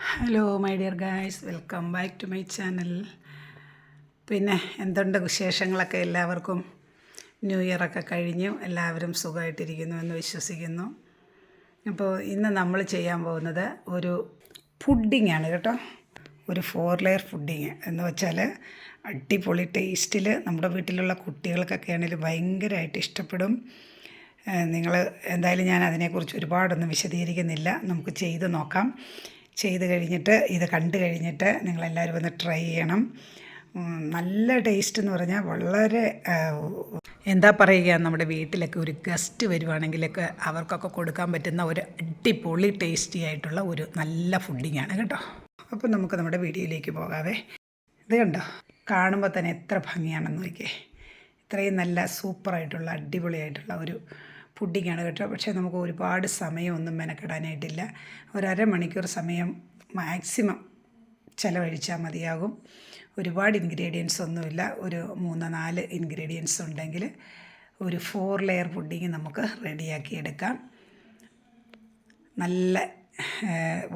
Hello my dear guys, welcome back to my channel. പിന്നെ എന്തുണ്ട് വിശേഷങ്ങളൊക്കെ? എല്ലാവർക്കും ന്യൂ ഇയറൊക്കെ കഴിഞ്ഞു, എല്ലാവരും സുഖമായിട്ടിരിക്കുന്നു എന്ന് വിശ്വസിക്കുന്നു. അപ്പോൾ ഇന്ന് നമ്മൾ ചെയ്യാൻ പോകുന്നത് ഒരു പുഡിങ്ങാണ് കേട്ടോ. ഒരു 4 ലെയർ പുഡിങ് എന്ന് വെച്ചാൽ അടിപൊളി ടേസ്റ്റിൽ നമ്മുടെ വീട്ടിലുള്ള കുട്ടികൾക്കൊക്കെ ആണെങ്കിലും ഭയങ്കരമായിട്ട് ഇഷ്ടപ്പെടും. നിങ്ങൾ എന്തായാലും ഞാൻ അതിനെക്കുറിച്ച് ഒരുപാടൊന്നും വിശദീകരിക്കുന്നില്ല, നമുക്ക് ചെയ്ത് നോക്കാം. ചെയ്ത് കഴിഞ്ഞിട്ട് ഇത് കണ്ടു കഴിഞ്ഞിട്ട് നിങ്ങളെല്ലാവരും ഒന്ന് ട്രൈ ചെയ്യണം. നല്ല ടേസ്റ്റ് എന്ന് പറഞ്ഞാൽ വളരെ എന്താ പറയുക, നമ്മുടെ വീട്ടിലൊക്കെ ഒരു ഗസ്റ്റ് വരുവാണെങ്കിലൊക്കെ അവർക്കൊക്കെ കൊടുക്കാൻ പറ്റുന്ന ഒരു അടിപൊളി ടേസ്റ്റി ആയിട്ടുള്ള ഒരു നല്ല ഫുഡിങ്ങാണ് കേട്ടോ. അപ്പോൾ നമുക്ക് നമ്മുടെ വീഡിയോയിലേക്ക് പോകാവേ. ഇത് കണ്ടോ, കാണുമ്പോൾ തന്നെ എത്ര ഭംഗിയാണെന്ന് നോക്കിയേ. ഇത്രയും നല്ല സൂപ്പറായിട്ടുള്ള അടിപൊളിയായിട്ടുള്ള ഒരു പുഡിങ്ങാണ് കേട്ടോ. പക്ഷേ നമുക്ക് ഒരുപാട് സമയമൊന്നും മെനക്കെടാനായിട്ടില്ല. ഒരു അരമണിക്കൂർ സമയം മാക്സിമം ചിലവഴിച്ചാൽ മതിയാകും. ഒരുപാട് ഇൻഗ്രീഡിയൻസ് ഒന്നുമില്ല, ഒരു 3-4 ഇൻഗ്രീഡിയൻസ് ഉണ്ടെങ്കിൽ ഒരു 4 ലെയർ പുഡിങ് നമുക്ക് റെഡിയാക്കി എടുക്കാം. നല്ല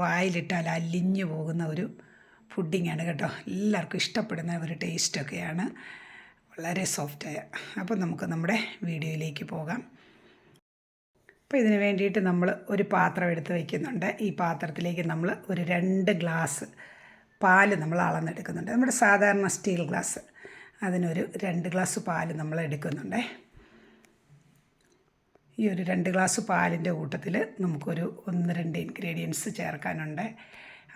വായിലിട്ടാൽ അലിഞ്ഞു പോകുന്ന ഒരു പുഡിങ്ങാണ് കേട്ടോ. എല്ലാവർക്കും ഇഷ്ടപ്പെടുന്ന ഒരു ടേസ്റ്റൊക്കെയാണ്, വളരെ സോഫ്റ്റായ. അപ്പോൾ നമുക്ക് നമ്മുടെ വീഡിയോയിലേക്ക് പോകാം. അപ്പോൾ ഇതിന് വേണ്ടിയിട്ട് നമ്മൾ ഒരു പാത്രം എടുത്ത് വയ്ക്കുന്നുണ്ട്. ഈ പാത്രത്തിലേക്ക് നമ്മൾ ഒരു 2 ഗ്ലാസ് പാല് നമ്മൾ അളന്നെടുക്കുന്നുണ്ട്. നമ്മുടെ സാധാരണ സ്റ്റീൽ ഗ്ലാസ്, അതിനൊരു 2 ഗ്ലാസ് പാല് നമ്മൾ എടുക്കുന്നുണ്ട്. ഈ ഒരു 2 ഗ്ലാസ് പാലിൻ്റെ കൂട്ടത്തിൽ നമുക്കൊരു 1-2 ഇൻഗ്രീഡിയൻസ് ചേർക്കാനുണ്ട്.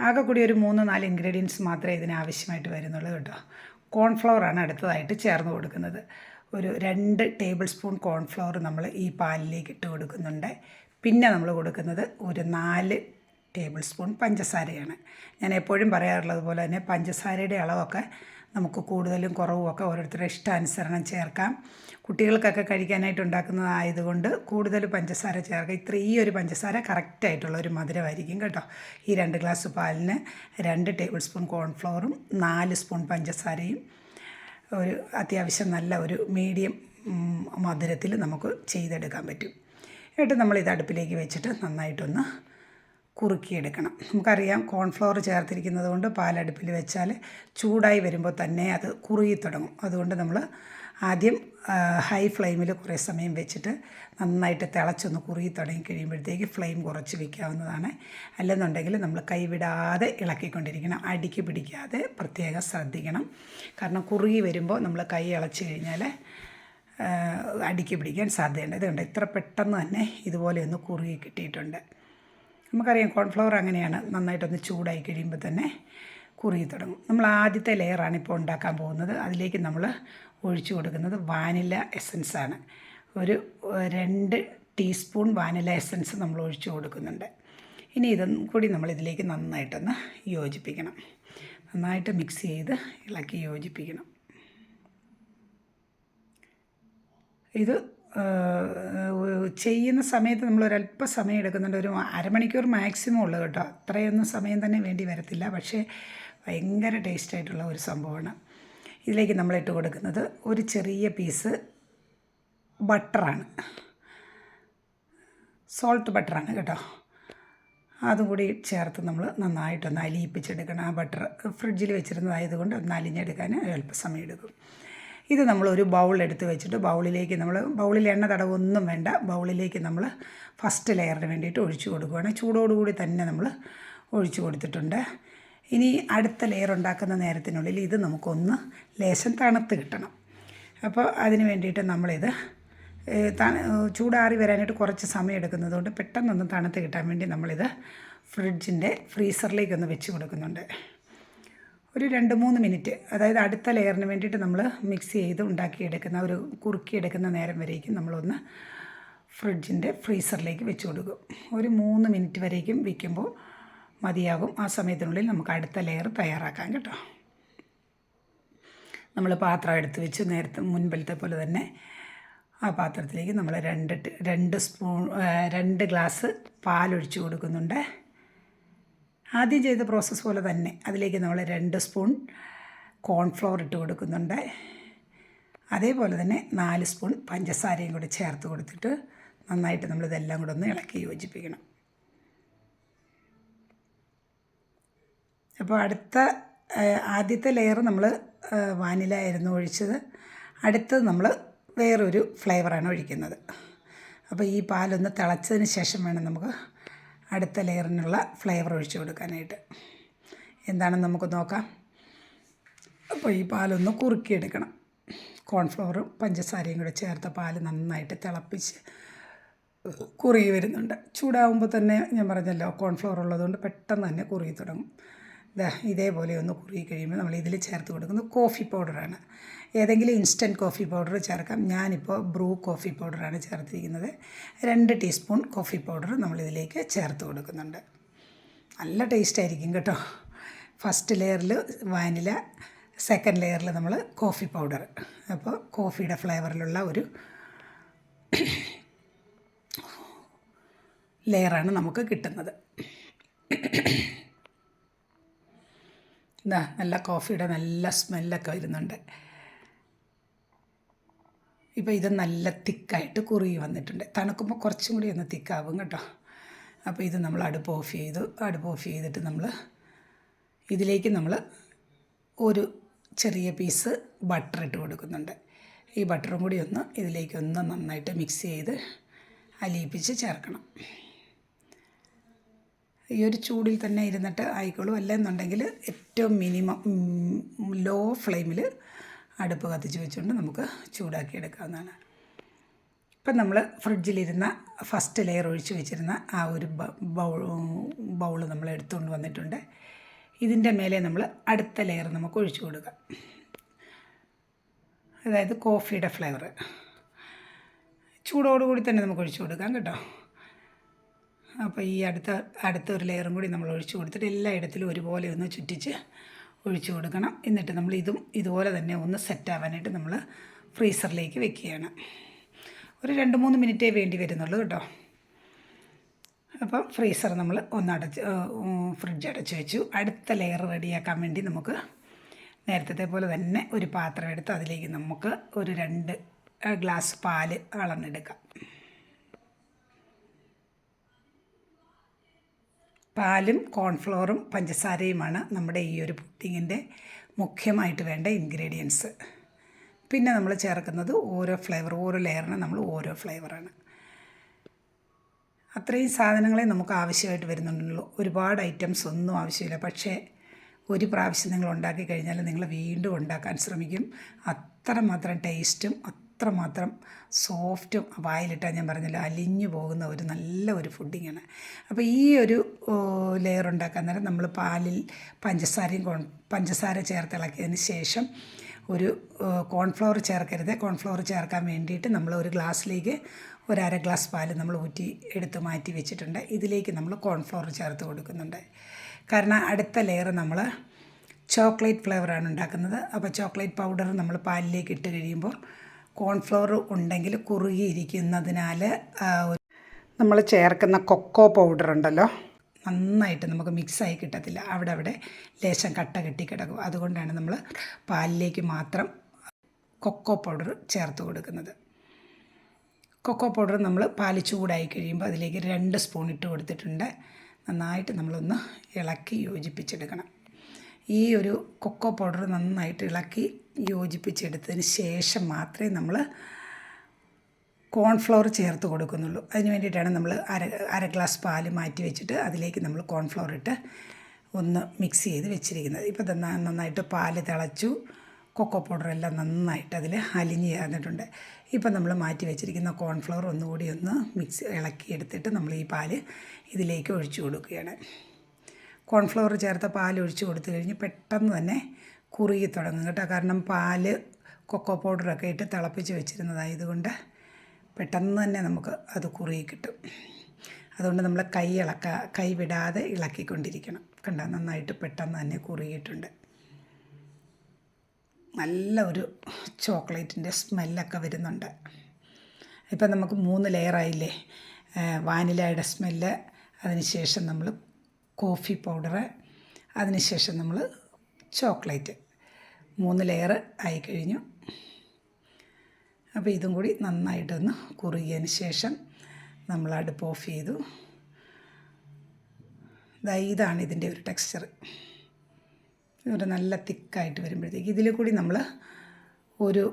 ആകെ കൂടി ഒരു 3-4 ഇൻഗ്രീഡിയൻസ് മാത്രമേ ഇതിന് ആവശ്യമായിട്ട് വരുന്നുള്ളൂ കേട്ടോ. കോൺഫ്ലവറാണ് അടുത്തതായിട്ട് ചേർന്ന് കൊടുക്കുന്നത്. ഒരു 2 ടേബിൾ സ്പൂൺ കോൺഫ്ലവർ നമ്മൾ ഈ പാലിലേക്ക് ഇട്ട് കൊടുക്കുന്നുണ്ട്. പിന്നെ നമ്മൾ കൊടുക്കുന്നത് ഒരു 4 ടേബിൾ സ്പൂൺ പഞ്ചസാരയാണ്. ഞാൻ എപ്പോഴും പറയാറുള്ളത് പോലെ തന്നെ പഞ്ചസാരയുടെ അളവൊക്കെ നമുക്ക് കൂടുതലും കുറവുമൊക്കെ ഓരോരുത്തരുടെ ഇഷ്ടാനുസരണം ചേർക്കാം. കുട്ടികൾക്കൊക്കെ കഴിക്കാനായിട്ട് ഉണ്ടാക്കുന്നതായതുകൊണ്ട് കൂടുതൽ പഞ്ചസാര ചേർക്കാം. ഈ ഒരു പഞ്ചസാര കറക്റ്റായിട്ടുള്ള ഒരു മധുരമായിരിക്കും കേട്ടോ. ഈ 2 ഗ്ലാസ് പാലിന് 2 ടേബിൾ സ്പൂൺ കോൺഫ്ലവറും 4 സ്പൂൺ പഞ്ചസാരയും ഒരു അത്യാവശ്യം നല്ല ഒരു മീഡിയം മധുരത്തിൽ നമുക്ക് ചെയ്തെടുക്കാൻ പറ്റും. എന്നിട്ട് നമ്മളിത് അടുപ്പിലേക്ക് വെച്ചിട്ട് നന്നായിട്ടൊന്ന് കുറുക്കിയെടുക്കണം. നമുക്കറിയാം, കോൺഫ്ലവർ ചേർത്തിരിക്കുന്നത് കൊണ്ട് പാലടുപ്പിൽ വെച്ചാൽ ചൂടായി വരുമ്പോൾ തന്നെ അത് കുറുകി തുടങ്ങും. അതുകൊണ്ട് നമ്മൾ ആദ്യം ഹൈ ഫ്ലെയിമിൽ കുറേ സമയം വെച്ചിട്ട് നന്നായിട്ട് തിളച്ചൊന്ന് കുറുകി തുടങ്ങി കഴിയുമ്പോഴത്തേക്ക് ഫ്ലെയിം കുറച്ച് വയ്ക്കാവുന്നതാണ്. അല്ലെന്നുണ്ടെങ്കിൽ നമ്മൾ കൈവിടാതെ ഇളക്കിക്കൊണ്ടിരിക്കണം, അടിക്ക് പിടിക്കാതെ പ്രത്യേകം ശ്രദ്ധിക്കണം. കാരണം കുറുകി വരുമ്പോൾ നമ്മൾ കൈ ഇളച്ച് കഴിഞ്ഞാൽ അടിക്ക് പിടിക്കാൻ സാധ്യതയുണ്ട്. ഇതുണ്ട്, ഇത്ര പെട്ടെന്ന് തന്നെ ഇതുപോലെ ഒന്ന് കുറുകി കിട്ടിയിട്ടുണ്ട്. നമുക്കറിയാം കോൺഫ്ലവർ അങ്ങനെയാണ്, നന്നായിട്ടൊന്ന് ചൂടായി കഴിയുമ്പോൾ തന്നെ കുറുകി തുടങ്ങും. നമ്മൾ ആദ്യത്തെ ലെയറാണ് ഇപ്പോൾ ഉണ്ടാക്കാൻ പോകുന്നത്. അതിലേക്ക് നമ്മൾ ഒഴിച്ചു കൊടുക്കുന്നത് വാനില എസൻസാണ്. ഒരു 2 ടീസ്പൂൺ വാനില എസൻസ് നമ്മൾ ഒഴിച്ചു കൊടുക്കുന്നുണ്ട്. ഇനി ഇതും കൂടി നമ്മളിതിലേക്ക് നന്നായിട്ടൊന്ന് യോജിപ്പിക്കണം. നന്നായിട്ട് മിക്സ് ചെയ്ത് ഇളക്കി യോജിപ്പിക്കണം. ഇത് ചെയ്യുന്ന സമയത്ത് നമ്മൾ ഒരല്പം സമയം എടുക്കുന്നുണ്ട്. ഒരു അരമണിക്കൂർ മാക്സിമം ഉള്ളൂ കേട്ടോ. അത്രയൊന്നും സമയം തന്നെ വേണ്ടി വരത്തില്ല, പക്ഷേ ഭയങ്കര ടേസ്റ്റായിട്ടുള്ള ഒരു സംഭവമാണ്. ഇതിലേക്ക് നമ്മളിട്ട് കൊടുക്കുന്നത് ഒരു ചെറിയ പീസ് ബട്ടറാണ്, സോൾട്ട് ബട്ടറാണ് കേട്ടോ. അതും കൂടി ചേർത്ത് നമ്മൾ നന്നായിട്ടൊന്ന് അലിയിപ്പിച്ചെടുക്കണം. ആ ബട്ടർ ഫ്രിഡ്ജിൽ വെച്ചിരുന്നതായതുകൊണ്ട് ഒന്ന് അലിഞ്ഞെടുക്കാൻ അല്പം സമയം എടുക്കും. ഇത് നമ്മളൊരു ബൗളെടുത്ത് വെച്ചിട്ട് ബൗളിലേക്ക് ബൗളിൽ എണ്ണ തടവൊന്നും വേണ്ട, ബൗളിലേക്ക് നമ്മൾ ഫസ്റ്റ് ലെയറിന് വേണ്ടിയിട്ട് ഒഴിച്ചു കൊടുക്കുകയാണ്. ചൂടോടുകൂടി തന്നെ നമ്മൾ ഒഴിച്ചു കൊടുത്തിട്ടുണ്ട്. ഇനി അടുത്ത ലെയർ ഉണ്ടാക്കുന്ന നേരത്തിനുള്ളിൽ ഇത് നമുക്കൊന്ന് ലേശം തണുത്ത് കിട്ടണം. അപ്പോൾ അതിന് വേണ്ടിയിട്ട് നമ്മളിത് ചൂടാറി വരാനായിട്ട് കുറച്ച് സമയം എടുക്കുന്നതുകൊണ്ട് പെട്ടെന്നൊന്ന് തണുത്ത് കിട്ടാൻ വേണ്ടി നമ്മളിത് ഫ്രീസറിലേക്കൊന്ന് വെച്ച് കൊടുക്കുന്നുണ്ട്. ഒരു 2-3 മിനിറ്റ്, അതായത് അടുത്ത ലെയറിന് വേണ്ടിയിട്ട് നമ്മൾ മിക്സ് ചെയ്ത് ഉണ്ടാക്കിയെടുക്കുന്ന ഒരു കുറുക്കിയെടുക്കുന്ന നേരം വരേക്കും നമ്മളൊന്ന് ഫ്രീസറിലേക്ക് വെച്ച് കൊടുക്കും. ഒരു 3 മിനിറ്റ് വരേക്കും വയ്ക്കുമ്പോൾ മതിയാകും. ആ സമയത്തിനുള്ളിൽ നമുക്ക് അടുത്ത ലെയർ തയ്യാറാക്കാം കേട്ടോ. നമ്മൾ പാത്രം എടുത്ത് വെച്ച് നേരത്തെ മുൻപിലത്തെ പോലെ തന്നെ ആ പാത്രത്തിലേക്ക് നമ്മൾ 2 ഗ്ലാസ് പാലൊഴിച്ച് കൊടുക്കുന്നുണ്ട്. ആദ്യം ചെയ്ത പ്രോസസ്സ് പോലെ തന്നെ അതിലേക്ക് നമ്മൾ 2 സ്പൂൺ കോൺഫ്ലവർ ഇട്ട് കൊടുക്കുന്നുണ്ട്. അതേപോലെ തന്നെ 4 സ്പൂൺ പഞ്ചസാരയും കൂടി ചേർത്ത് കൊടുത്തിട്ട് നന്നായിട്ട് നമ്മളിതെല്ലാം കൂടെ ഒന്ന് ഇളക്കി യോജിപ്പിക്കണം. അപ്പോൾ ആദ്യത്തെ ലെയർ നമ്മൾ വാനില ആയിരുന്നു ഒഴിച്ചത്. അടുത്തത് നമ്മൾ വേറൊരു ഫ്ലേവറാണ് ഒഴിക്കുന്നത്. അപ്പോൾ ഈ പാലൊന്ന് തിളച്ചതിന് ശേഷം വേണം നമുക്ക് അടുത്ത ലെയറിനുള്ള ഫ്ലേവർ ഒഴിച്ചു കൊടുക്കാനായിട്ട്. എന്താണെന്ന് നമുക്ക് നോക്കാം. അപ്പോൾ ഈ പാലൊന്ന് കുറുക്കിയെടുക്കണം. കോൺഫ്ലവറും പഞ്ചസാരയും കൂടെ ചേർത്ത പാൽ നന്നായിട്ട് തിളപ്പിച്ച് കുറുകി വരുന്നുണ്ട്. ചൂടാകുമ്പോൾ തന്നെ ഞാൻ പറഞ്ഞല്ലോ കോൺഫ്ലവർ ഉള്ളതുകൊണ്ട് പെട്ടെന്ന് തന്നെ കുറുകി തുടങ്ങും. ഇതേപോലെ ഒന്ന് കുറുകി കഴിയുമ്പോൾ നമ്മൾ ഇതിൽ ചേർത്ത് കൊടുക്കുന്നത് കോഫി പൗഡറാണ്. ഏതെങ്കിലും ഇൻസ്റ്റൻറ്റ് കോഫി പൗഡർ ചേർക്കാം. ഞാനിപ്പോൾ ബ്രൂ കോഫി പൗഡറാണ് ചേർത്തിരിക്കുന്നത്. 2 ടീസ്പൂൺ കോഫി പൗഡർ നമ്മളിതിലേക്ക് ചേർത്ത് കൊടുക്കുന്നുണ്ട്. നല്ല ടേസ്റ്റായിരിക്കും കേട്ടോ. ഫസ്റ്റ് ലെയറിൽ വാനില, സെക്കൻഡ് ലെയറിൽ നമ്മൾ കോഫി പൗഡർ. അപ്പോൾ കോഫിയുടെ ഫ്ലേവറിലുള്ള ഒരു ലെയറാണ് നമുക്ക് കിട്ടുന്നത്. നല്ല കോഫിയുടെ നല്ല സ്മെല്ലൊക്കെ വരുന്നുണ്ട്. ഇപ്പോൾ ഇത് നല്ല തിക്കായിട്ട് കുറുകി വന്നിട്ടുണ്ട്. തണുക്കുമ്പോൾ കുറച്ചും കൂടി ഒന്ന് തിക്കാവും കേട്ടോ. അപ്പോൾ ഇത് നമ്മൾ അടുപ്പ് ഓഫ് ചെയ്തിട്ട് നമ്മൾ ഇതിലേക്ക് നമ്മൾ ഒരു ചെറിയ പീസ് ബട്ടർ ഇട്ട് കൊടുക്കുന്നുണ്ട്. ഈ ബട്ടറും കൂടി ഇതിലേക്ക് നന്നായിട്ട് മിക്സ് ചെയ്ത് അലിയിപ്പിച്ച് ചേർക്കണം. ഈ ഒരു ചൂടിൽ തന്നെ ഇരുന്നിട്ട് ആയിക്കോളും. അല്ലെന്നുണ്ടെങ്കിൽ ഏറ്റവും മിനിമം ലോ ഫ്ലെയിമിൽ അടുപ്പ് കത്തിച്ച് വെച്ചുകൊണ്ട് നമുക്ക് ചൂടാക്കി എടുക്കാവുന്നതാണ്. ഇപ്പം നമ്മൾ ഫ്രിഡ്ജിലിരുന്ന ഫസ്റ്റ് ലെയർ ഒഴിച്ച് വെച്ചിരുന്ന ആ ഒരു ബൗൾ നമ്മൾ എടുത്തുകൊണ്ട് വന്നിട്ടുണ്ട്. ഇതിൻ്റെ മേലെ നമ്മൾ അടുത്ത ലെയർ നമുക്ക് ഒഴിച്ചു കൊടുക്കാം. അതായത് കോഫിയുടെ ഫ്ലേവർ ചൂടോടുകൂടി തന്നെ നമുക്ക് ഒഴിച്ചു കൊടുക്കാം കേട്ടോ. അപ്പോൾ ഈ അടുത്ത ഒരു ലെയറും കൂടി നമ്മൾ ഒഴിച്ചു കൊടുത്തിട്ട് എല്ലായിടത്തിലും ഒരുപോലെ ഒന്ന് ചുറ്റിച്ച് ഒഴിച്ചു കൊടുക്കണം. എന്നിട്ട് നമ്മൾ ഇതുപോലെ തന്നെ ഒന്ന് സെറ്റാവാനായിട്ട് നമ്മൾ ഫ്രീസറിലേക്ക് വെക്കുകയാണ്. ഒരു 2-3 മിനിറ്റേ വേണ്ടി വരുന്നുള്ളൂ കേട്ടോ. അപ്പം ഫ്രീസർ നമ്മൾ ഫ്രിഡ്ജ് അടച്ച് വെച്ചു. അടുത്ത ലെയർ റെഡിയാക്കാൻ വേണ്ടി നമുക്ക് നേരത്തെ പോലെ തന്നെ ഒരു പാത്രം എടുത്ത് അതിലേക്ക് നമുക്ക് ഒരു 2 ഗ്ലാസ് പാല് അളന്നെടുക്കാം. പാലും കോൺഫ്ലവറും പഞ്ചസാരയുമാണ് നമ്മുടെ ഈ ഒരു പുഡിങ്ങിൻ്റെ മുഖ്യമായിട്ട് വേണ്ട ഇൻഗ്രീഡിയൻസ്. പിന്നെ നമ്മൾ ചേർക്കുന്നത് ഓരോ ലെയറിന് നമ്മൾ ഓരോ ഫ്ലേവറാണ്. അത്രയും സാധനങ്ങളെ നമുക്ക് ആവശ്യമായിട്ട് വരുന്നുണ്ടല്ലോ. ഒരുപാട് ഐറ്റംസ് ഒന്നും ആവശ്യമില്ല. പക്ഷേ ഒരു പ്രാവശ്യം നിങ്ങൾ ഉണ്ടാക്കി കഴിഞ്ഞാൽ നിങ്ങൾ വീണ്ടും ഉണ്ടാക്കാൻ ശ്രമിക്കും. അത്രമാത്രം ടേസ്റ്റും അത്രമാത്രം സോഫ്റ്റും വായിലിട്ടാൽ ഞാൻ പറഞ്ഞല്ലോ അലിഞ്ഞു പോകുന്ന ഒരു നല്ല ഒരു ഫുഡിങ്ങാണ്. അപ്പോൾ ഈ ഒരു ലെയർ ഉണ്ടാക്കാൻ നേരം നമ്മൾ പാലിൽ പഞ്ചസാര ചേർത്ത് ഇളക്കിയതിന് ശേഷം ഒരു കോൺഫ്ലവർ ചേർക്കരുത്. കോൺഫ്ലവർ ചേർക്കാൻ വേണ്ടിയിട്ട് നമ്മൾ ഒരു ഗ്ലാസ്സിലേക്ക് ഒരു 1/2 ഗ്ലാസ് പാല് നമ്മൾ എടുത്ത് മാറ്റി വെച്ചിട്ടുണ്ട്. ഇതിലേക്ക് നമ്മൾ കോൺഫ്ലവർ ചേർത്ത് കൊടുക്കുന്നുണ്ട്. കാരണം അടുത്ത ലെയർ നമ്മൾ ചോക്ലേറ്റ് ഫ്ലേവറാണ് ഉണ്ടാക്കുന്നത്. അപ്പോൾ ചോക്ലേറ്റ് പൗഡർ നമ്മൾ പാലിലേക്ക് ഇട്ട് കഴിയുമ്പോൾ കോൺഫ്ലവർ ഉണ്ടെങ്കിൽ കുറുകിയിരിക്കുന്നതിനാൽ നമ്മൾ ചേർക്കുന്ന കൊക്കോ പൗഡർ ഉണ്ടല്ലോ നന്നായിട്ട് നമുക്ക് മിക്സായി കിട്ടത്തില്ല. അവിടെ ലേശം കട്ട കെട്ടി കിടക്കും. അതുകൊണ്ടാണ് നമ്മൾ പാലിലേക്ക് മാത്രം കൊക്കോ പൗഡർ ചേർത്ത് കൊടുക്കുന്നത്. കൊക്കോ പൗഡർ നമ്മൾ പാല് ചൂടായി കഴിയുമ്പോൾ അതിലേക്ക് 2 സ്പൂൺ ഇട്ട് കൊടുത്തിട്ടുണ്ട്. നന്നായിട്ട് നമ്മളൊന്ന് ഇളക്കി യോജിപ്പിച്ചെടുക്കണം. ഈ ഒരു കൊക്കോ പൗഡർ നന്നായിട്ട് ഇളക്കി യോജിപ്പിച്ചെടുത്തതിന് ശേഷം മാത്രമേ നമ്മൾ കോൺഫ്ലവർ ചേർത്ത് കൊടുക്കുന്നുള്ളൂ. അതിന് വേണ്ടിയിട്ടാണ് നമ്മൾ അര ഗ്ലാസ് പാല് മാറ്റി വെച്ചിട്ട് അതിലേക്ക് നമ്മൾ കോൺഫ്ലവർ ഇട്ട് ഒന്ന് മിക്സ് ചെയ്ത് വെച്ചിരിക്കുന്നത്. ഇപ്പോൾ നന്നായിട്ട് പാല് തിളച്ചു. കൊക്കോ പൗഡറെല്ലാം നന്നായിട്ട് അതിൽ അലിഞ്ഞ് ചേർന്നിട്ടുണ്ട്. ഇപ്പം നമ്മൾ മാറ്റി വെച്ചിരിക്കുന്ന കോൺഫ്ലവർ ഒന്നുകൂടി ഒന്ന് ഇളക്കിയെടുത്തിട്ട് നമ്മൾ ഈ പാല് ഇതിലേക്ക് ഒഴിച്ചു കൊടുക്കുകയാണ്. കോൺഫ്ലവർ ചേർത്ത പാൽ ഒഴിച്ച് കൊടുത്തു കഴിഞ്ഞ് പെട്ടെന്ന് തന്നെ കുറുകി തുടങ്ങും കേട്ടോ. കാരണം പാല് കൊക്കോ പൗഡറൊക്കെ ഇട്ട് തിളപ്പിച്ച് വെച്ചിരുന്നതായതുകൊണ്ട് പെട്ടെന്ന് തന്നെ നമുക്ക് അത് കുറുകി കിട്ടും. അതുകൊണ്ട് നമ്മൾ കൈ വിടാതെ ഇളക്കിക്കൊണ്ടിരിക്കണം. കണ്ടോ നന്നായിട്ട് പെട്ടെന്ന് തന്നെ കുറുകിയിട്ടുണ്ട്. നല്ല ഒരു ചോക്ലേറ്റിൻ്റെ സ്മെല്ലൊക്കെ വരുന്നുണ്ട്. ഇപ്പം നമുക്ക് 3 ലെയറായില്ലേ. വാനിലയുടെ സ്മെല്ല്, അതിനുശേഷം നമ്മൾ കോഫി പൗഡർ, അതിനുശേഷം നമ്മൾ ചോക്ലേറ്റ്, 3 ലെയർ ആയിക്കഴിഞ്ഞു. അപ്പോൾ ഇതും കൂടി നന്നായിട്ടൊന്ന് കുറുകിയതിന് ശേഷം നമ്മൾ അടുപ്പ് ഓഫ് ചെയ്തു. ഇതാണ് ഇതിൻ്റെ ഒരു ടെക്സ്ചർ. ഒരു നല്ല തിക്കായിട്ട് വരുമ്പോഴത്തേക്ക് ഇതിൽ കൂടി നമ്മൾ ഒരു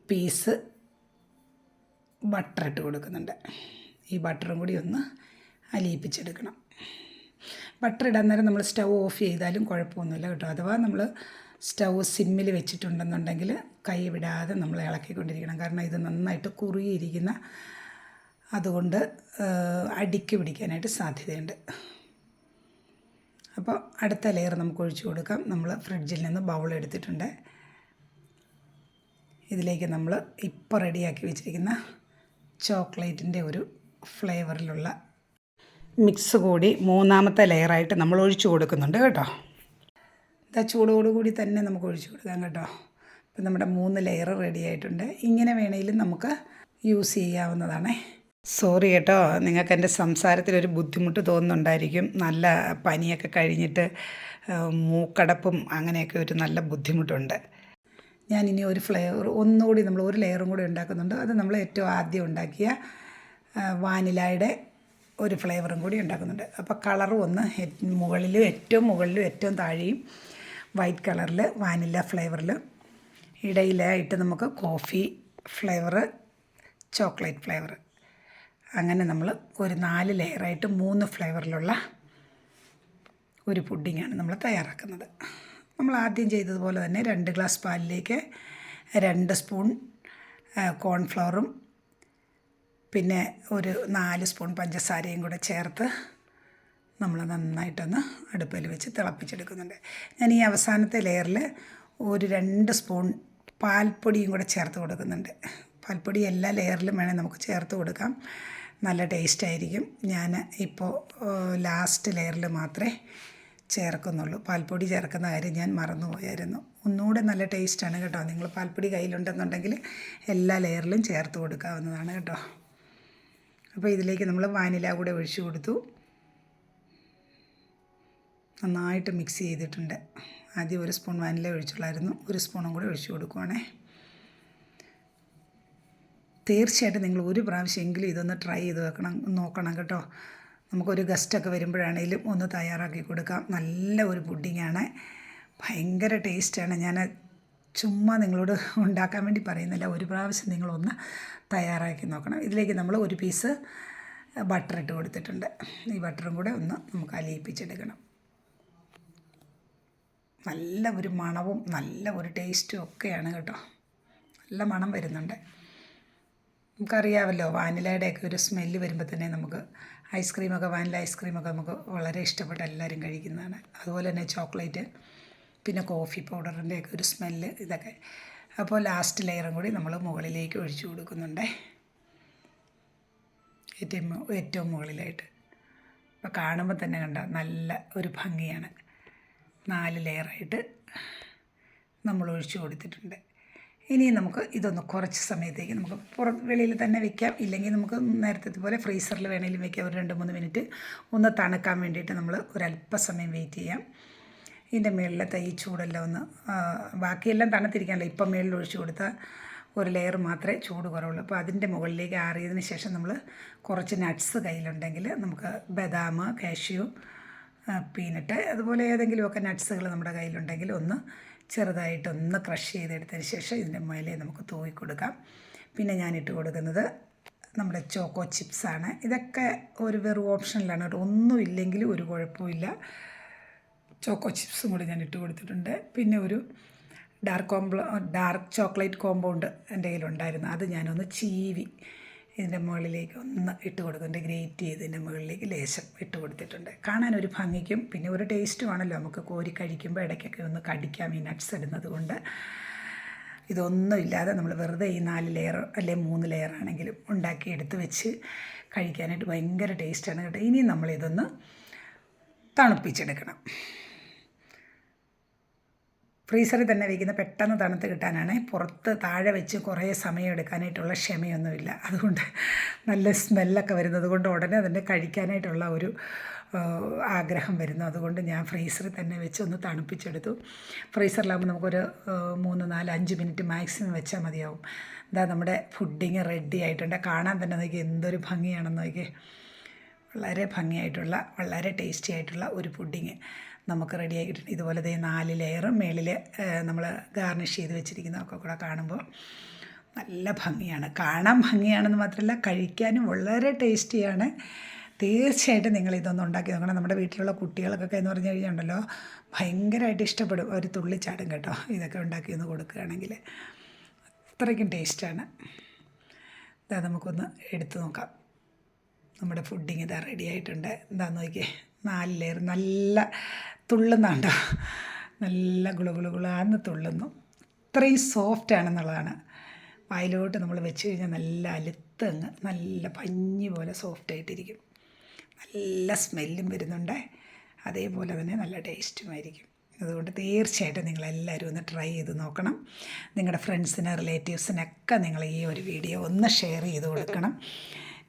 പീസ് ബട്ടർ ഇട്ട് കൊടുക്കുന്നുണ്ട്. ഈ ബട്ടറും കൂടി ഒന്ന് അലിയിപ്പിച്ചെടുക്കണം. ബട്ടർ ഇടാൻ നേരം നമ്മൾ സ്റ്റൗ ഓഫ് ചെയ്താലും കുഴപ്പമൊന്നുമില്ല കേട്ടോ. അഥവാ നമ്മൾ സ്റ്റൗ സിമ്മിൽ വെച്ചിട്ടുണ്ടെന്നുണ്ടെങ്കിൽ കൈ വിടാതെ നമ്മൾ ഇളക്കിക്കൊണ്ടിരിക്കണം. കാരണം ഇത് നന്നായിട്ട് കുറുകിയിരിക്കുന്ന അതുകൊണ്ട് അടിക്ക് പിടിക്കാനായിട്ട് സാധ്യതയുണ്ട്. അപ്പോൾ അടുത്ത ലെയർ നമുക്ക് ഒഴിച്ചു കൊടുക്കാം. നമ്മൾ ഫ്രിഡ്ജിൽ നിന്ന് ബൗൾ എടുത്തിട്ടുണ്ട്. ഇതിലേക്ക് നമ്മൾ ഇപ്പോൾ റെഡിയാക്കി വെച്ചിരിക്കുന്ന ചോക്ലേറ്റിൻ്റെ ഒരു ഫ്ലേവറിലുള്ള മിക്സ് കൂടി മൂന്നാമത്തെ ലെയറായിട്ട് നമ്മൾ ഒഴിച്ചു കൊടുക്കുന്നുണ്ട് കേട്ടോ. ഇതാ ചൂടോടുകൂടി തന്നെ നമുക്ക് ഒഴിച്ചു കൊടുക്കാം കേട്ടോ. ഇപ്പം നമ്മുടെ 3 ലെയർ റെഡി ആയിട്ടുണ്ട്. ഇങ്ങനെ വേണമെങ്കിലും നമുക്ക് യൂസ് ചെയ്യാവുന്നതാണ്. സോറി കേട്ടോ, നിങ്ങൾക്ക് എൻ്റെ സംസാരത്തിലൊരു ബുദ്ധിമുട്ട് തോന്നുന്നുണ്ടായിരിക്കും. നല്ല പനിയൊക്കെ കഴിഞ്ഞിട്ട് മൂക്കടപ്പും അങ്ങനെയൊക്കെ ഒരു നല്ല ബുദ്ധിമുട്ടുണ്ട്. ഞാനിനി ഒരു ഫ്ലേവർ ഒന്നുകൂടി നമ്മൾ ഒരു ലെയറും കൂടി ഉണ്ടാക്കുന്നുണ്ട്. അത് നമ്മൾ ഏറ്റവും ആദ്യം ഉണ്ടാക്കിയ വാനിലയുടെ ഒരു ഫ്ലേവറും കൂടി ഉണ്ടാക്കുന്നുണ്ട്. അപ്പോൾ കളറും ഒന്ന് മുകളിലും ഏറ്റവും താഴെയും വൈറ്റ് കളറിൽ വാനില ഫ്ലേവറിൽ, ഇടയിലായിട്ട് നമുക്ക് കോഫി ഫ്ലേവർ, ചോക്ലേറ്റ് ഫ്ലേവർ, അങ്ങനെ നമ്മൾ ഒരു 4 ലെയറായിട്ട് 3 ഫ്ലേവറിലുള്ള ഒരു പുഡിങ്ങാണ് നമ്മൾ തയ്യാറാക്കുന്നത്. നമ്മൾ ആദ്യം ചെയ്തതുപോലെ തന്നെ 2 ഗ്ലാസ് പാലിലേക്ക് 2 സ്പൂൺ കോൺഫ്ലവറും പിന്നെ ഒരു 4 സ്പൂൺ പഞ്ചസാരയും കൂടെ ചേർത്ത് നമ്മൾ നന്നായിട്ടൊന്ന് അടുപ്പിൽ വെച്ച് തിളപ്പിച്ചെടുക്കുന്നുണ്ട്. ഞാൻ ഈ അവസാനത്തെ ലെയറിൽ ഒരു 2 സ്പൂൺ പാൽപ്പൊടിയും കൂടെ ചേർത്ത് കൊടുക്കുന്നുണ്ട്. പാൽപ്പൊടി എല്ലാ ലെയറിലും വേണേൽ നമുക്ക് ചേർത്ത് കൊടുക്കാം, നല്ല ടേസ്റ്റ് ആയിരിക്കും. ഞാൻ ഇപ്പോൾ ലാസ്റ്റ് ലെയറിൽ മാത്രമേ ചേർക്കുന്നുള്ളൂ. പാൽപ്പൊടി ചേർക്കുന്ന കാര്യം ഞാൻ മറന്നുപോയായിരുന്നു. ഒന്നുകൂടെ നല്ല ടേസ്റ്റാണ് കേട്ടോ. നിങ്ങൾ പാൽപ്പൊടി കയ്യിലുണ്ടെന്നുണ്ടെങ്കിൽ എല്ലാ ലെയറിലും ചേർത്ത് കൊടുക്കാവുന്നതാണ് കേട്ടോ. അപ്പോൾ ഇതിലേക്ക് നമ്മൾ വാനില കൂടെ ഒഴിച്ചു കൊടുത്തു. നന്നായിട്ട് മിക്സ് ചെയ്തിട്ടുണ്ട്. ആദ്യം 1 സ്പൂൺ വാനില ഒഴിച്ചുള്ളായിരുന്നു, 1 സ്പൂണും കൂടെ ഒഴിച്ചു കൊടുക്കുവാണേ. തീർച്ചയായിട്ടും നിങ്ങൾ ഒരു പ്രാവശ്യമെങ്കിലും ഇതൊന്ന് ട്രൈ ചെയ്ത് നോക്കണം കേട്ടോ. നമുക്കൊരു ഗസ്റ്റൊക്കെ വരുമ്പോഴാണെങ്കിലും ഒന്ന് തയ്യാറാക്കി കൊടുക്കാം. നല്ല ഒരു പുഡിങ്ങാണ്, ഭയങ്കര ടേസ്റ്റാണ്. ഞാൻ ചുമ്മാ നിങ്ങളോട് ഉണ്ടാക്കാൻ വേണ്ടി പറയുന്നില്ല, ഒരു പ്രാവശ്യം നിങ്ങളൊന്ന് തയ്യാറാക്കി നോക്കണം. ഇതിലേക്ക് നമ്മൾ ഒരു പീസ് ബട്ടർ ഇട്ട് കൊടുത്തിട്ടുണ്ട്. ഈ ബട്ടറും കൂടെ ഒന്ന് നമുക്ക് അലിയിപ്പിച്ചെടുക്കണം. നല്ല ഒരു മണവും നല്ല ഒരു ടേസ്റ്റും ഒക്കെയാണ് കേട്ടോ. നല്ല മണം വരുന്നുണ്ട്. നമുക്കറിയാമല്ലോ വാനിലയുടെയൊക്കെ ഒരു സ്മെല്ല് വരുമ്പോൾ തന്നെ നമുക്ക് വാനില ഐസ്ക്രീമൊക്കെ നമുക്ക് വളരെ ഇഷ്ടപ്പെട്ട് എല്ലാവരും കഴിക്കുന്നതാണ്. അതുപോലെ തന്നെ ചോക്ലേറ്റ്, പിന്നെ കോഫി പൗഡറിൻ്റെയൊക്കെ ഒരു സ്മെല്ല് ഇതൊക്കെ. അപ്പോൾ ലാസ്റ്റ് ലെയറും കൂടി നമ്മൾ മുകളിലേക്ക് ഒഴിച്ചു കൊടുക്കുന്നുണ്ട്, ഏറ്റവും മുകളിലായിട്ട്. അപ്പോൾ കാണുമ്പോൾ തന്നെ കണ്ട നല്ല ഒരു ഭംഗിയാണ്. 4 ലെയറായിട്ട് നമ്മൾ ഒഴിച്ചു കൊടുത്തിട്ടുണ്ട്. ഇനി നമുക്ക് ഇതൊന്ന് കുറച്ച് സമയത്തേക്ക് നമുക്ക് വെളിയിൽ തന്നെ വെക്കാം, ഇല്ലെങ്കിൽ നമുക്ക് നേരത്തെ പോലെ ഫ്രീസറിൽ വേണമെങ്കിലും വെക്കാം. ഒരു 2-3 മിനിറ്റ് ഒന്ന് തണുക്കാൻ വേണ്ടിയിട്ട് നമ്മൾ ഒരല്പസമയം വെയിറ്റ് ചെയ്യാം. ഇതിൻ്റെ മുകളിലത്തെ ഈ ചൂടെല്ലാം ഒന്ന് ബാക്കിയെല്ലാം തണുത്തിരിക്കാനല്ലോ. ഇപ്പം മുകളിൽ ഒഴിച്ചു കൊടുത്താൽ ഒരു ലെയർ മാത്രമേ ചൂട് കുറവുള്ളൂ. അപ്പോൾ അതിൻ്റെ മുകളിലേക്ക് ആറിയതിന് ശേഷം നമ്മൾ കുറച്ച് നട്ട്സ് കയ്യിലുണ്ടെങ്കിൽ നമുക്ക് ബദാം, കാഷ്യൂ, പീനട്ട്, അതുപോലെ ഏതെങ്കിലുമൊക്കെ നട്ട്സുകൾ നമ്മുടെ കയ്യിലുണ്ടെങ്കിൽ ഒന്ന് ചെറുതായിട്ടൊന്ന് ക്രഷ് ചെയ്തെടുത്തതിന് ശേഷം ഇതിൻ്റെ മേലെ നമുക്ക് തൂവി കൊടുക്കാം. പിന്നെ ഞാനിട്ട് കൊടുക്കുന്നത് നമ്മുടെ ചോക്കോ ചിപ്സാണ്. ഇതൊക്കെ ഒരു വെറും ഓപ്ഷനിലാണ് കേട്ടോ. ഒന്നും ഇല്ലെങ്കിലും ഒരു കുഴപ്പമില്ല. ചോക്കോ ചിപ്സും കൂടി ഞാൻ ഇട്ട് കൊടുത്തിട്ടുണ്ട്. പിന്നെ ഒരു ഡാർക്ക് ചോക്ലേറ്റ് കോമ്പൗണ്ട് എൻ്റെ കയ്യിലുണ്ടായിരുന്നു, അത് ഞാനൊന്ന് ചീവി ഇതിൻ്റെ മുകളിലേക്ക് ഒന്ന് ഇട്ട് കൊടുക്കുന്നുണ്ട്. ഗ്രേറ്റ് ചെയ്ത് ഇതിൻ്റെ മുകളിലേക്ക് ലേശം ഇട്ട് കൊടുത്തിട്ടുണ്ട്. കാണാനൊരു ഭംഗിക്കും പിന്നെ ഒരു ടേസ്റ്റുമാണല്ലോ. നമുക്ക് കോരി കഴിക്കുമ്പോൾ ഇടയ്ക്കൊക്കെ ഒന്ന് കടിക്കാം ഈ നട്ട്സ് ഇടുന്നത് കൊണ്ട്. ഇതൊന്നുമില്ലാതെ നമ്മൾ വെറുതെ ഈ 4 ലെയർ അല്ലെങ്കിൽ 3 ലെയർ ആണെങ്കിലും ഉണ്ടാക്കി എടുത്ത് വെച്ച് കഴിക്കാനായിട്ട് ഭയങ്കര ടേസ്റ്റാണ് കേട്ടോ. ഇനി നമ്മളിതൊന്ന് തണുപ്പിച്ചെടുക്കണം. ഫ്രീസറിൽ തന്നെ വയ്ക്കുന്ന പെട്ടെന്ന് തണുത്ത് കിട്ടാനാണ്. പുറത്ത് താഴെ വെച്ച് കുറേ സമയം എടുക്കാനായിട്ടുള്ള ക്ഷമയൊന്നുമില്ല. അതുകൊണ്ട് നല്ല സ്മെല്ലൊക്കെ വരുന്നത് കൊണ്ട് ഉടനെ തന്നെ കഴിക്കാനായിട്ടുള്ള ഒരു ആഗ്രഹം വരുന്നു. അതുകൊണ്ട് ഞാൻ ഫ്രീസറിൽ തന്നെ വെച്ച് ഒന്ന് തണുപ്പിച്ചെടുത്തു. ഫ്രീസറിലാകുമ്പോൾ നമുക്കൊരു 3, 4, 5 മിനിറ്റ് മാക്സിമം വെച്ചാൽ മതിയാവും. ഇതാ നമ്മുടെ പുഡിങ് റെഡി ആയിട്ടുണ്ട്. കാണാൻ തന്നെ നോക്കി എന്തൊരു ഭംഗിയാണെന്ന് നോക്കി. വളരെ ഭംഗിയായിട്ടുള്ള വളരെ ടേസ്റ്റി ആയിട്ടുള്ള ഒരു പുഡിങ് നമുക്ക് റെഡി ആക്കിയിട്ടുണ്ട്. ഇതുപോലെ 4 ലെയറും മേളിൽ നമ്മൾ ഗാർണിഷ് ചെയ്ത് വെച്ചിരിക്കുന്നതൊക്കെ കൂടെ കാണുമ്പോൾ നല്ല ഭംഗിയാണ്. കാണാൻ ഭംഗിയാണെന്ന് മാത്രമല്ല കഴിക്കാനും വളരെ ടേസ്റ്റിയാണ്. തീർച്ചയായിട്ടും നിങ്ങൾ ഇതൊന്നും ഉണ്ടാക്കി നോക്കണം. നമ്മുടെ വീട്ടിലുള്ള കുട്ടികൾക്കൊക്കെ എന്ന് പറഞ്ഞു കഴിഞ്ഞാൽ ഉണ്ടല്ലോ ഭയങ്കരമായിട്ട് ഇഷ്ടപ്പെടും. ഒരു തുള്ളിച്ചാടും കേട്ടോ ഇതൊക്കെ ഉണ്ടാക്കി ഒന്ന് കൊടുക്കുകയാണെങ്കിൽ. അത്രയ്ക്കും ടേസ്റ്റാണ്. ഇതാ നമുക്കൊന്ന് എടുത്തു നോക്കാം. നമ്മുടെ പുഡിങ് ഇതാ റെഡി ആയിട്ടുണ്ട്. എന്താണെന്ന് നോക്കിയേ, 4 ലെയർ നല്ല തുള്ളുന്നുണ്ടോ, നല്ല ഗുളുഗുളുഗുളാന്ന് തുള്ളുന്നു. ഇത്രയും സോഫ്റ്റ് ആണെന്നുള്ളതാണ്. വായിലോട്ട് നമ്മൾ വെച്ച് കഴിഞ്ഞാൽ നല്ല അലുത്തങ്ങ് നല്ല പഞ്ഞി പോലെ സോഫ്റ്റായിട്ടിരിക്കും. നല്ല സ്മെല്ലും വരുന്നുണ്ട്, അതേപോലെ തന്നെ നല്ല ടേസ്റ്റുമായിരിക്കും. അതുകൊണ്ട് തീർച്ചയായിട്ടും നിങ്ങളെല്ലാവരും ഒന്ന് ട്രൈ ചെയ്ത് നോക്കണം. നിങ്ങളുടെ ഫ്രണ്ട്സിന് റിലേറ്റീവ്സിനൊക്കെ നിങ്ങൾ ഈ ഒരു വീഡിയോ ഒന്ന് ഷെയർ ചെയ്ത് കൊടുക്കണം.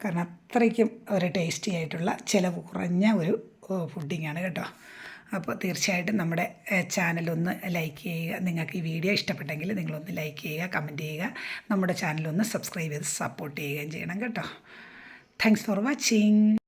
കാരണം അത്രയ്ക്കും ഒരു ടേസ്റ്റി ആയിട്ടുള്ള ചിലവ് കുറഞ്ഞ ഒരു പുഡിങ്ങാണ് കേട്ടോ. അപ്പോൾ തീർച്ചയായിട്ടും നമ്മുടെ ചാനലൊന്ന് ലൈക്ക് ചെയ്യുക. നിങ്ങൾക്ക് ഈ വീഡിയോ ഇഷ്ടപ്പെട്ടെങ്കിൽ നിങ്ങളൊന്ന് ലൈക്ക് ചെയ്യുക, കമൻറ്റ് ചെയ്യുക, നമ്മുടെ ചാനലൊന്ന് സബ്സ്ക്രൈബ് ചെയ്ത് സപ്പോർട്ട് ചെയ്യുകയും ചെയ്യണം കേട്ടോ. Thanks for watching.